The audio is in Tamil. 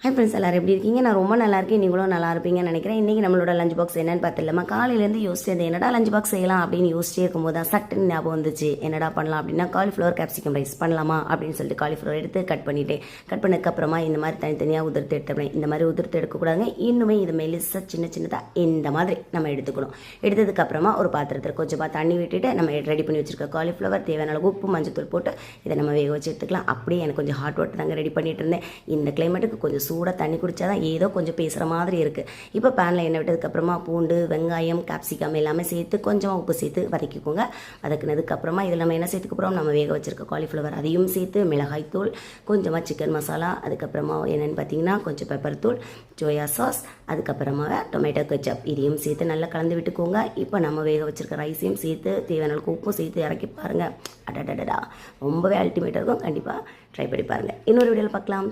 ஹை ஃப்ரெண்ட்ஸ், எல்லோரும் எப்படி இருக்கீங்க? நான் ரொம்ப நல்லா இருக்கேன். நீங்களும் நல்லா இருப்பீங்கன்னு நினைக்கிறேன். இன்றைக்கி நம்மளோட லஞ்ச் பாக்ஸ் என்னென்னு பார்த்துலாமா? காலையிலேருந்து யோசிச்சது என்னடா லஞ்ச் பாக்ஸ் செய்யலாம் அப்படின்னு யோசிச்சே இருக்கும்போது தான் சட்டுன்னு ஞாபகம் வந்துச்சு. என்னடா பண்ணலாம் அப்படின்னா, காலிஃப்ளவர் கேப்சிகம் ரைஸ் பண்ணலாமா அப்படின்னு சொல்லிட்டு காலிஃப்ளவர் எடுத்து கட் பண்ணிட்டேன். கட் பண்ணதுக்கப்புறமா இந்த மாதிரி தனித்தனியாக உதிர்த்து எடுத்துப்பேன். இந்த மாதிரி உதிர்த்து எடுக்கக்கூடாதுங்க. இன்னுமே இது மெலிசாக சின்னதாக இந்த மாதிரி நம்ம எடுத்துக்கணும். எடுத்ததுக்கப்புறமா ஒரு பாத்திரத்தில் கொஞ்சமாக தண்ணி விட்டுட்டு நம்ம ரெடி பண்ணி வச்சுருக்க காலிஃப்ளவர் தேவையான அளவு உப்பு மஞ்சத்தூள் போட்டு இதை நம்ம வேக வச்சு எடுத்துக்கலாம். அப்படியே எனக்கு கொஞ்சம் ஹாட் வாட்டர் தாங்க ரெடி பண்ணிட்டு இருந்தேன். இந்த கிளைமேட்டுக்கு கொஞ்சம் சூடாக தண்ணி குடித்தா தான் ஏதோ கொஞ்சம் பேசுகிற மாதிரி இருக்குது. இப்போ பேனில் எண்ணெய் விட்டதுக்கப்புறமா பூண்டு, வெங்காயம், கேப்சிகம் எல்லாமே சேர்த்து கொஞ்சமாக உப்பு சேர்த்து வதக்கிக்கோங்க. வதக்குனதுக்கப்புறமா இதில் நம்ம என்ன சேர்த்துக்கப்புறம் நம்ம வேக வச்சுருக்க காலிஃப்ளவர் அதையும் சேர்த்து மிளகாய் தூள், கொஞ்சமாக சிக்கன் மசாலா, அதுக்கப்புறமா என்னென்னு பார்த்தீங்கன்னா கொஞ்சம் பெப்பர் தூள், சோயா சாஸ், அதுக்கப்புறமா டொமேட்டோ கெச்சப் இதையும் சேர்த்து நல்லா கலந்து விட்டுக்கோங்க. இப்போ நம்ம வேக வச்சுருக்க ரைஸையும் சேர்த்து தேவையான உப்பும் சேர்த்து இறக்கி பாருங்கள். அடடடா, ரொம்பவே அல்டிமேட்டாக இருக்கும். கண்டிப்பாக ட்ரை பண்ணி பாருங்கள். இன்னொரு வீடியோவில் பார்க்கலாம்.